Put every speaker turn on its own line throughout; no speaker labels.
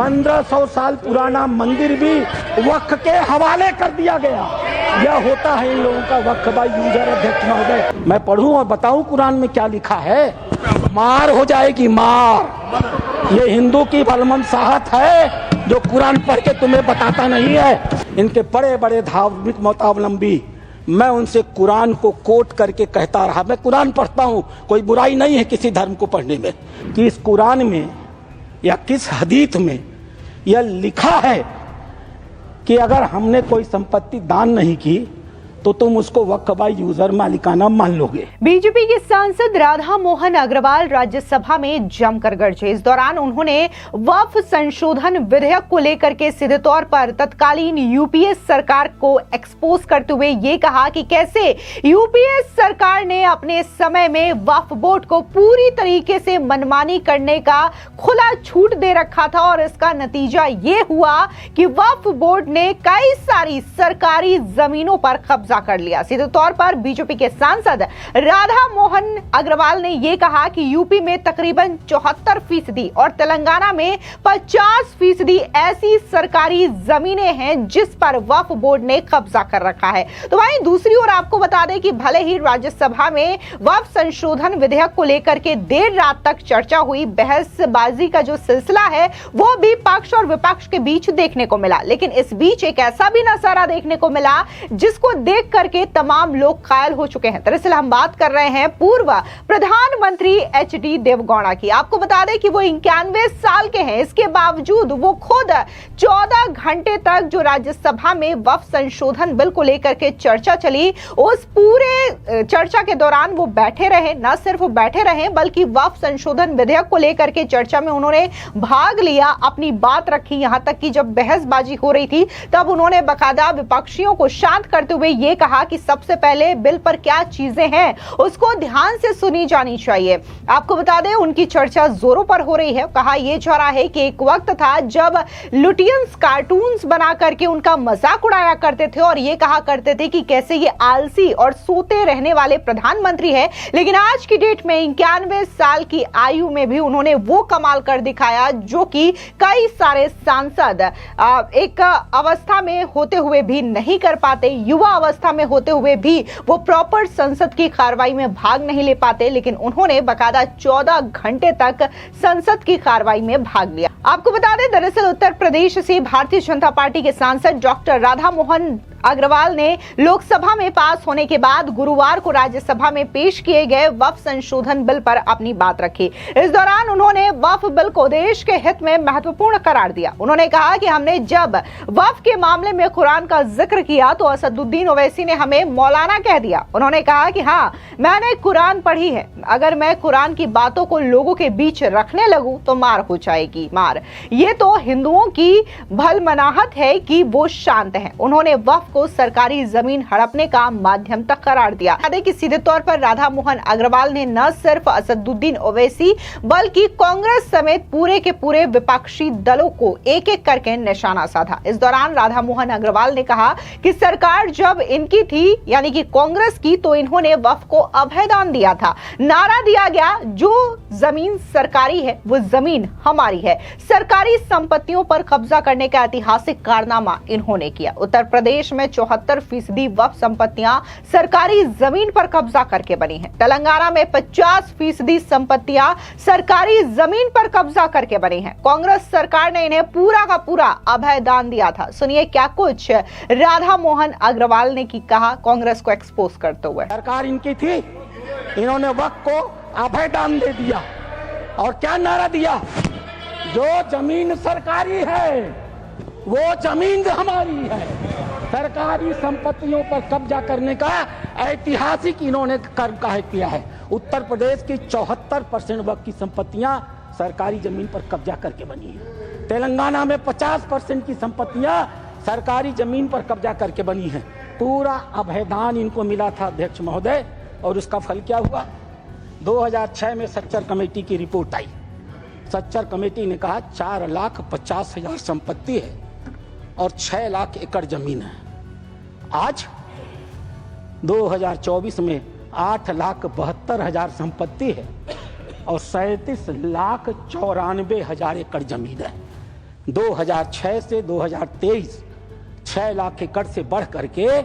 1500 साल पुराना मंदिर भी वक्फ के हवाले कर दिया गया। यह होता है इन लोगों का वक्फ बाई यूजर। अध्यक्ष महोदय, मैं पढ़ूं और बताऊं कुरान में क्या लिखा है। मार हो जाएगी मार। ये हिंदू की बलमनसाहत है जो कुरान पढ़ के तुम्हें बताता नहीं है। इनके बड़े बड़े धार्मिक मतावलंबी, मैं उनसे कुरान को कोट करके कहता रहा। मैं कुरान पढ़ता हूँ, कोई बुराई नहीं है किसी धर्म को पढ़ने में, कि इस कुरान में या किस हदीस में यह लिखा है कि अगर हमने कोई संपत्ति दान नहीं की तो तुम उसको वक्फ बाई यूजर मालिकाना मान लोगे।
बीजेपी के सांसद राधा मोहन अग्रवाल राज्यसभा में जमकर गरजे। इस दौरान उन्होंने वक्फ संशोधन विधेयक को लेकर के सीधे तौर पर तत्कालीन यूपीए सरकार को एक्सपोज करते हुए ये कहा कि कैसे यूपीए सरकार ने अपने समय में वक्फ बोर्ड को पूरी तरीके से मनमानी करने का खुला छूट दे रखा था और इसका नतीजा ये हुआ कि वक्फ बोर्ड ने कई सारी सरकारी जमीनों पर कब्जा कर लिया। सीधे तौर पर बीजेपी के सांसद राधा मोहन अग्रवाल ने यह कहा कि यूपी में तकरीबन 74% और तेलंगाना में 50% ऐसी सरकारी जमीनें हैं जिस पर वक्फ बोर्ड ने कब्जा कर रखा है। तो वहीं दूसरी ओर आपको बता दें कि भले ही राज्यसभा में वक्फ संशोधन विधेयक को लेकर के देर रात तक चर्चा हुई, बहसबाजी का जो सिलसिला है वो भी पक्ष और विपक्ष के बीच देखने को मिला, लेकिन इस बीच एक ऐसा भी नजारा देखने को मिला जिसको देख करके तमाम लोग कायल हो चुके हैं। दरअसल हम बात कर रहे हैं पूर्व प्रधानमंत्री एचडी देवगौड़ा की। आपको बता दें कि वो 91 साल के हैं, इसके बावजूद वो खुद 14 घंटे तक जो राज्यसभा में वक्फ संशोधन बिल को लेकर के चर्चा चली, उस पूरे चर्चा के दौरान वो बैठे रहे। न सिर्फ वो बैठे रहे बल्कि वक्फ संशोधन विधेयक को लेकर के चर्चा में उन्होंने भाग लिया, अपनी बात रखी। यहां तक कि जब बहसबाजी हो रही थी तब उन्होंने बकायदा विपक्षियों को शांत करते हुए ये कहा कि सबसे पहले बिल पर क्या चीजें हैं उसको ध्यान से सुनी जानी चाहिए। आपको बता दें उनकी चर्चा जोरों पर हो रही है। कहा यह जा रहा है कि एक वक्त था जब लुटियंस कार्टून्स बना करके उनका मजाक उड़ाया करते थे और ये कहा करते थे कि कैसे ये आलसी और सोते रहने वाले प्रधानमंत्री है, लेकिन आज की डेट में 91 साल की आयु में भी उन्होंने वो कमाल कर दिखाया जो कि कई सारे सांसद एक अवस्था में होते हुए भी नहीं कर पाते, युवा अवस्था में होते हुए भी वो प्रॉपर संसद की कार्रवाई में भाग नहीं ले पाते, लेकिन उन्होंने बकायदा 14 घंटे तक संसद की कार्रवाई में भाग लिया। आपको बता दें दरअसल उत्तर प्रदेश से भारतीय जनता पार्टी के सांसद डॉक्टर राधा मोहन अग्रवाल ने लोकसभा में पास होने के बाद गुरुवार को राज्यसभा में पेश किए गए वक्फ संशोधन बिल पर अपनी बात रखी। इस दौरान उन्होंने वक्फ बिल को देश के हित में महत्वपूर्ण करार दिया। उन्होंने कहा कि हमने जब वक्फ के मामले में कुरान का जिक्र किया तो असदुद्दीन ओवैसी ने हमें मौलाना कह दिया। उन्होंने कहा कि हाँ, मैंने कुरान पढ़ी है, अगर मैं कुरान की बातों को लोगों के बीच रखने लगूं तो मार हो जाएगी मार। ये तो हिंदुओं की भलमनाहट है कि वो शांत हैं। उन्होंने वक्फ को सरकारी जमीन हड़पने का माध्यम तक करार दिया। कि सीधे तौर पर राधा मोहन अग्रवाल ने न सिर्फ असदुद्दीन ओवैसी बल्कि कांग्रेस समेत पूरे के पूरे विपक्षी दलों को एक एक करके निशाना साधा। इस दौरान राधा मोहन अग्रवाल ने कहा कि सरकार जब इनकी थी यानी कि कांग्रेस की, तो इन्होंने वक्फ को अभयदान दिया था। नारा दिया गया जो जमीन सरकारी है वो जमीन हमारी है। सरकारी संपत्तियों पर कब्जा करने का ऐतिहासिक कारनामा इन्होंने किया। उत्तर प्रदेश में 74% वक्फ संपत्तियां सरकारी जमीन पर कब्जा करके बनी हैं। तेलंगाना में 50% संपत्तियां सरकारी जमीन पर कब्जा करके बनी हैं। कांग्रेस सरकार ने इन्हें पूरा का पूरा अभय दान दिया था। सुनिए क्या कुछ राधा मोहन अग्रवाल ने की कहा कांग्रेस को एक्सपोज करते हुए।
सरकार इनकी थी, इन्होंने वक्फ को अभय दान दे दिया और क्या नारा दिया, जो जमीन सरकारी है वो जमीन हमारी है। सरकारी संपत्तियों पर कब्जा करने का ऐतिहासिक इन्होंने कर्म काहे किया है। उत्तर प्रदेश की 74% वक्फ की संपत्तियां सरकारी जमीन पर कब्जा करके बनी है। तेलंगाना में 50% की संपत्तियां सरकारी जमीन पर कब्जा करके बनी है। पूरा अभयदान इनको मिला था अध्यक्ष महोदय, और उसका फल क्या हुआ। 2006 में सच्चर कमेटी की रिपोर्ट आई। सच्चर कमेटी ने कहा 4,50,000 संपत्ति है और 6 लाख एकड़ जमीन है। आज 2024 में 8,72,000 संपत्ति है और 37,94,000 एकड़ जमीन है। 2006 से 2023 6 लाख एकड़ से बढ़ करके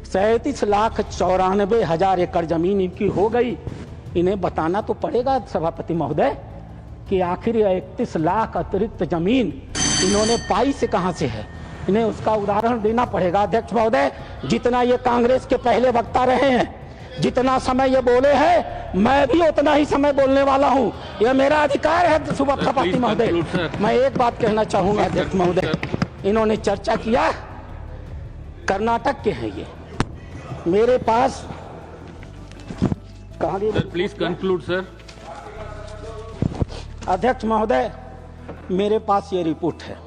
37,94,000 एकड़ जमीन इनकी हो गई। इन्हें बताना तो पड़ेगा सभापति महोदय कि आखिर 31 लाख अतिरिक्त जमीन इन्होंने पाई से कहां से है। इन्हें उसका उदाहरण देना पड़ेगा। अध्यक्ष महोदय, जितना ये कांग्रेस के पहले वक्ता रहे हैं, जितना समय ये बोले हैं, मैं भी उतना ही समय बोलने वाला हूं। यह मेरा अधिकार है सभापति महोदय। मैं एक बात कहना चाहूंगा अध्यक्ष महोदय, इन्होंने चर्चा किया कर्नाटक के हैं ये, मेरे पास कहां गई?
Please conclude sir.
अध्यक्ष महोदय, मेरे पास ये रिपोर्ट है।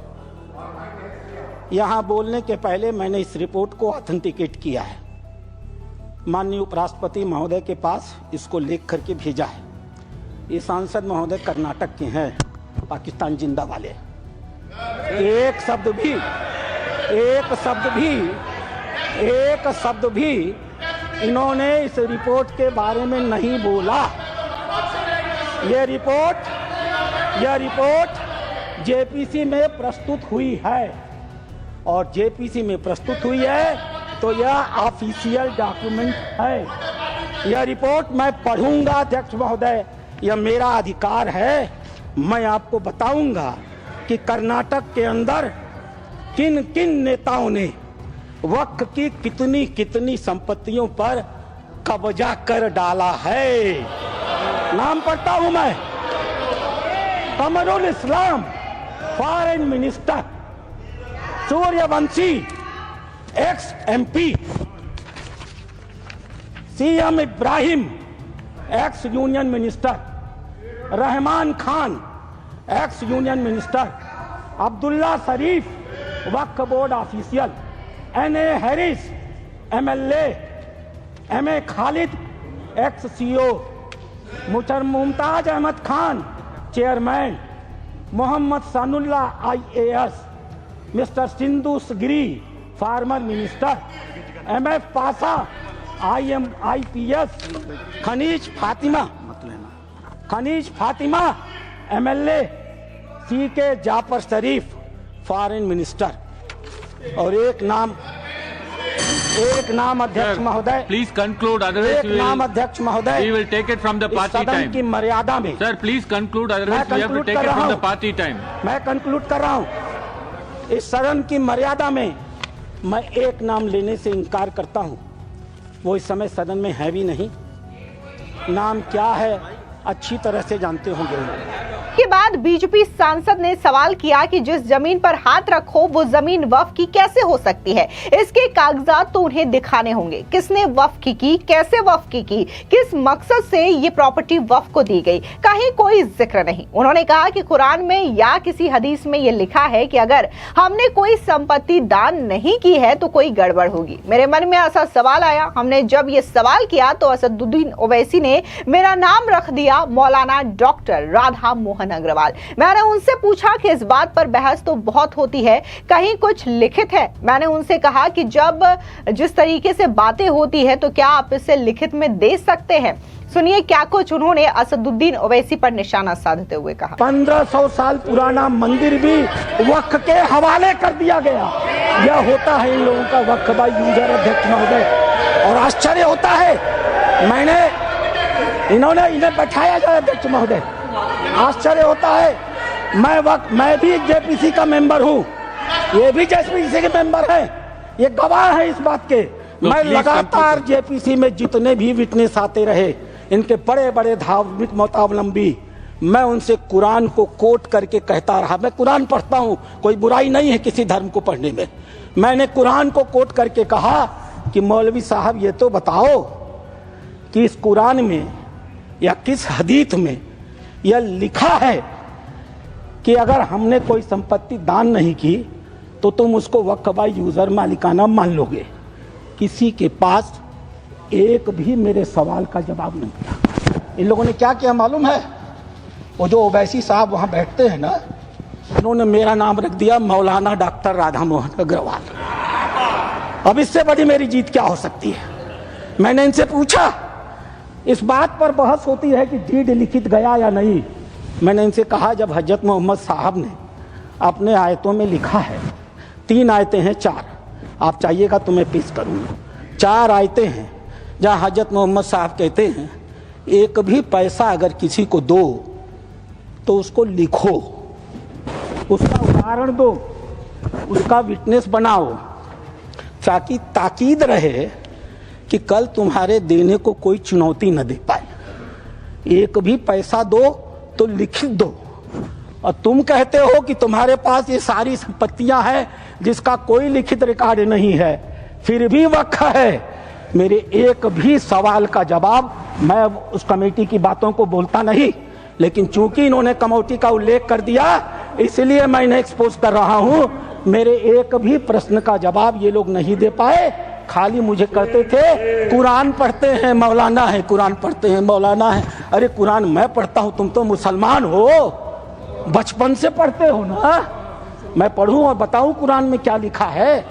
यहां बोलने के पहले मैंने इस रिपोर्ट को ऑथेंटिकेट किया है, माननीय उपराष्ट्रपति महोदय के पास इसको लिख करके भेजा है। ये सांसद महोदय कर्नाटक के हैं, पाकिस्तान जिंदा वाले। एक शब्द भी इन्होंने इस रिपोर्ट के बारे में नहीं बोला। यह रिपोर्ट जेपीसी में प्रस्तुत हुई है, और जेपीसी में प्रस्तुत हुई है तो यह ऑफिशियल डॉक्यूमेंट है। यह रिपोर्ट मैं पढ़ूंगा अध्यक्ष महोदय, यह मेरा अधिकार है। मैं आपको बताऊंगा कि कर्नाटक के अंदर किन किन नेताओं ने वक्फ की कितनी कितनी संपत्तियों पर कब्जा कर डाला है। नाम पढ़ता हूं मैं। Kamrul Islam foreign minister, Suryavanshi ex MP, CM Ibrahim ex union minister, Rahman Khan ex union minister, Abdullah Sharif Waqf board official, NA Haris MLA, MA Khalid ex CO, Mumtaz Ahmed Khan chairman, Mohammed Sanaulla IAS, mister Sindhu Giri former minister, MF Pasha IPS, Khaneez Fatima MLA, CK Jaffer Sharief foreign minister. और एक नाम अध्यक्ष महोदय,
प्लीज कंक्लूड, अदरवाइज
एक नाम अध्यक्ष महोदय,
we will take it from the party time
की मर्यादा में।
Sir please conclude, otherwise we have to take it from the party time.
मैं कंक्लूड कर रहा हूं। इस सदन की मर्यादा में मैं एक नाम लेने से इनकार करता हूं। वो इस समय सदन में है भी नहीं। नाम क्या है अच्छी तरह से जानते होंगे।
के बाद बीजेपी सांसद ने सवाल किया कि जिस जमीन पर हाथ रखो वो जमीन वक्फ की कैसे हो सकती है। इसके कागजात तो उन्हें दिखाने होंगे। किसने वक्फ की, कैसे वक्फ की, किस मकसद से ये प्रॉपर्टी वक्फ को दी गई, कहीं कोई जिक्र नहीं। उन्होंने कहा कि कुरान में या किसी हदीस में ये लिखा है कि अगर हमने कोई संपत्ति दान नहीं की है तो कोई गड़बड़ होगी। मेरे मन में ऐसा सवाल आया। हमने जब ये सवाल किया तो असदुद्दीन ओवैसी ने मेरा नाम रख दिया मौलाना डॉक्टर राधा मोहन अग्रवाल। मैंने उनसे पूछा कि इस बात पर बहस तो बहुत होती है, कहीं कुछ लिखित है? मैंने उनसे कहा कि जब जिस तरीके से बातें होती है तो क्या आप इसे लिखित में दे सकते हैं? सुनिए क्या कुछ उन्होंने असदुद्दीन ओवैसी पर निशाना साधते हुए कहा।
1500 साल पुराना मंदिर भी वक्फ के हवाले कर दिया गया। यह होता है इन लोगों का वक्फ बाय यूजर अध्यक्ष महोदय। और आश्चर्य होता है, इन्हें बैठाया जाए अध्यक्ष महोदय। आश्चर्य होता है। मैं भी जेपीसी का मेंबर हूँ, ये भी जेपीसी के मेंबर हैं, ये गवाह है इस बात के। मैं लगातार जेपीसी में जितने भी विटनेस आते रहे, इनके बड़े बड़े धार्मिक मतावलंबी, मैं उनसे कुरान को कोट करके कहता रहा। मैं कुरान पढ़ता हूँ, कोई बुराई नहीं है किसी धर्म को पढ़ने में। मैंने कुरान को कोट करके कहा कि मौलवी साहब ये तो बताओ कि इस कुरान में या किस हदीस में यह लिखा है कि अगर हमने कोई संपत्ति दान नहीं की तो तुम उसको वक्फ बाय यूजर मालिकाना मान लोगे। किसी के पास एक भी मेरे सवाल का जवाब नहीं था। इन लोगों ने क्या किया मालूम है? वो जो ओवैसी साहब वहां बैठते हैं ना, उन्होंने मेरा नाम रख दिया मौलाना डॉक्टर राधा मोहन अग्रवाल। अब इससे बड़ी मेरी जीत क्या हो सकती है? मैंने इनसे पूछा, इस बात पर बहस होती है कि डीड लिखित गया या नहीं। मैंने इनसे कहा, जब हजरत मोहम्मद साहब ने अपने आयतों में लिखा है। 3 आयतें हैं, 4 आप चाहिएगा तो मैं पेश करूँगा। 4 आयतें हैं जहाँ हजरत मोहम्मद साहब कहते हैं एक भी पैसा अगर किसी को दो तो उसको लिखो, उसका उदाहरण दो, उसका विटनेस बनाओ, ताकि ताकीद रहे कि कल तुम्हारे देने को कोई चुनौती न दे पाए। एक भी पैसा दो तो लिखित दो। और तुम कहते हो कि तुम्हारे पास ये सारी संपत्तियां हैं जिसका कोई लिखित रिकॉर्ड नहीं है, फिर भी वक्त है। मेरे एक भी सवाल का जवाब, मैं उस कमेटी की बातों को बोलता नहीं, लेकिन चूंकि इन्होंने कमेटी का उल्लेख कर दिया इसलिए मैं इन्हें एक्सपोज कर रहा हूं। मेरे एक भी प्रश्न का जवाब ये लोग नहीं दे पाए, खाली मुझे कहते थे कुरान पढ़ते हैं मौलाना है, कुरान पढ़ते हैं मौलाना है। अरे कुरान मैं पढ़ता हूं, तुम तो मुसलमान हो, बचपन से पढ़ते हो ना। मैं पढ़ूं और बताऊं कुरान में क्या लिखा है?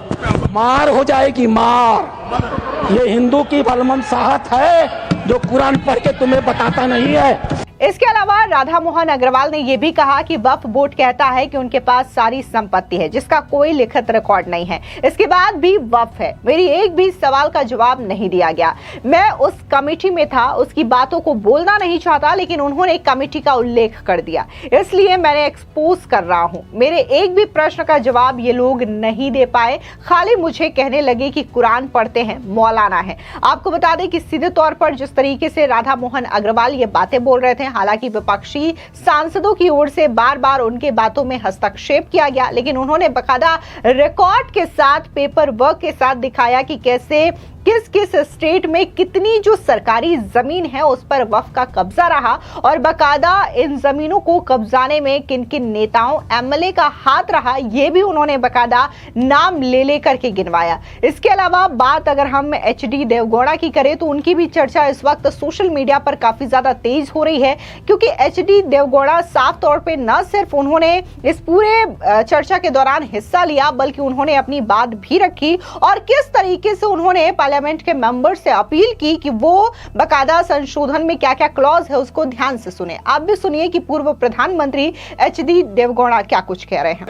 मार हो जाएगी, मार। ये हिंदू की बलमनसाहत है जो कुरान पढ़ के तुम्हें बताता नहीं है।
इसके अलावा राधा मोहन अग्रवाल ने यह भी कहा कि वक्फ बोर्ड कहता है कि उनके पास सारी संपत्ति है जिसका कोई लिखित रिकॉर्ड नहीं है, इसके बाद भी वक्फ है। मेरी एक भी सवाल का जवाब नहीं दिया गया। मैं उस कमेटी में था, उसकी बातों को बोलना नहीं चाहता, लेकिन उन्होंने कमेटी का उल्लेख कर दिया, इसलिए मैंने एक्सपोज कर रहा हूं। मेरे एक भी प्रश्न का जवाब ये लोग नहीं दे पाए, खाली मुझे कहने लगे कि कुरान पढ़ते हैं, मौलाना है। आपको बता दें कि सीधे तौर पर जिस तरीके से राधा मोहन अग्रवाल ये बातें बोल रहे थे, हालांकि विपक्षी सांसदों की ओर से बार बार उनके बातों में हस्तक्षेप किया गया, लेकिन उन्होंने बकायदा रिकॉर्ड के साथ, पेपर वर्क के साथ दिखाया कि कैसे किस किस स्टेट में कितनी जो सरकारी जमीन है उस पर वक्फ का कब्जा रहा, और बकायदा इन जमीनों को कब्जाने में किन किन नेताओं, एमएलए का हाथ रहा, ये भी उन्होंने बकायदा नाम ले लेकर के गिनवाया। इसके अलावा बात अगर हम एचडी देवगौड़ा की करें तो उनकी भी चर्चा इस वक्त सोशल मीडिया पर काफी ज्यादा तेज हो रही है, क्योंकि एचडी देवगौड़ा साफ तौर पर न सिर्फ उन्होंने इस पूरे चर्चा के दौरान हिस्सा लिया, बल्कि उन्होंने अपनी बात भी रखी और किस तरीके से उन्होंने पार्लियामेंट के मेंबर से अपील की कि वो बकायदा संशोधन में क्या क्या क्लॉज है उसको ध्यान से सुने। आप भी सुनिए कि पूर्व प्रधानमंत्री एचडी देवगौड़ा क्या कुछ कह रहे हैं।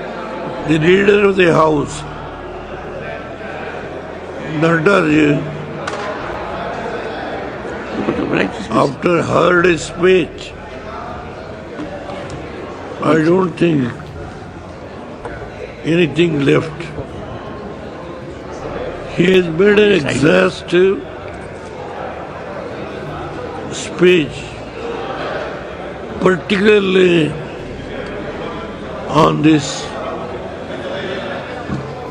The leader of the house, Nadaji, after heard his speech, I don't think anything left. He has made an exhaustive speech, particularly on this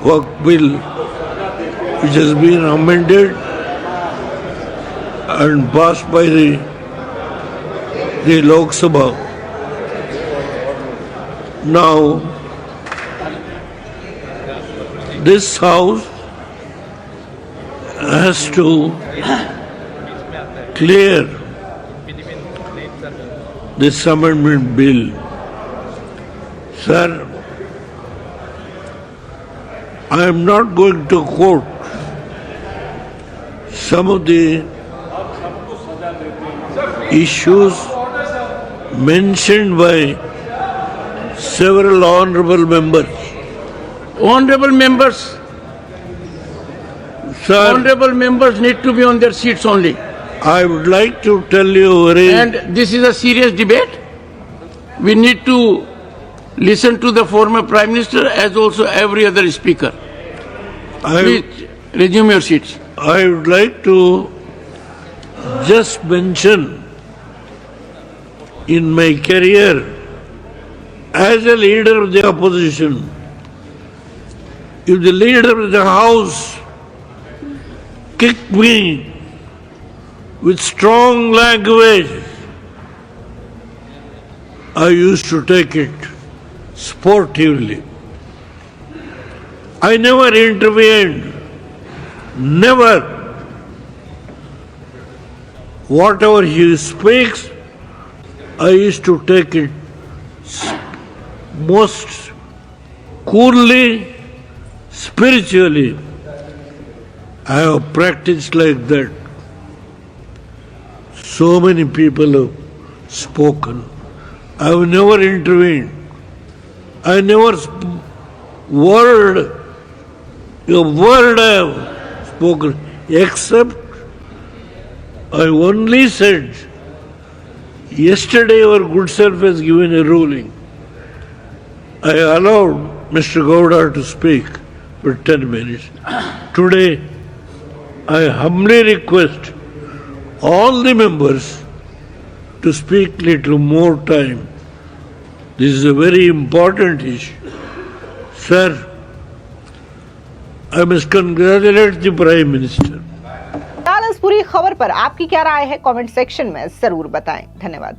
work bill which has been amended and passed by the Lok Sabha. Now, this house has to clear this amendment bill. Sir, I am not going to quote some of the issues mentioned by several honorable members.
Honorable members,
Sir,
honorable members need to be on their seats only.
I would like to tell you very...
And this is a serious debate. We need to listen to the former Prime Minister as also every other speaker. Please resume your seats.
I would like to just mention in my career as a leader of the opposition, if the leader of the house kicked me with strong language, I used to take it sportively. I never intervened, never. Whatever he speaks, I used to take it most coolly, spiritually. I have practiced like that. So many people have spoken. I have never intervened. I never a word I have spoken, except I only said, yesterday our good self has given a ruling. I allowed Mr. Gowda to speak for 10 minutes. Today, I humbly request all the members to speak little more time. This is a very important issue. Sir, I must congratulate the Prime Minister.
फिलहाल इस पूरी खबर पर आपकी क्या राय है comment section में जरूर बताएं। धन्यवाद।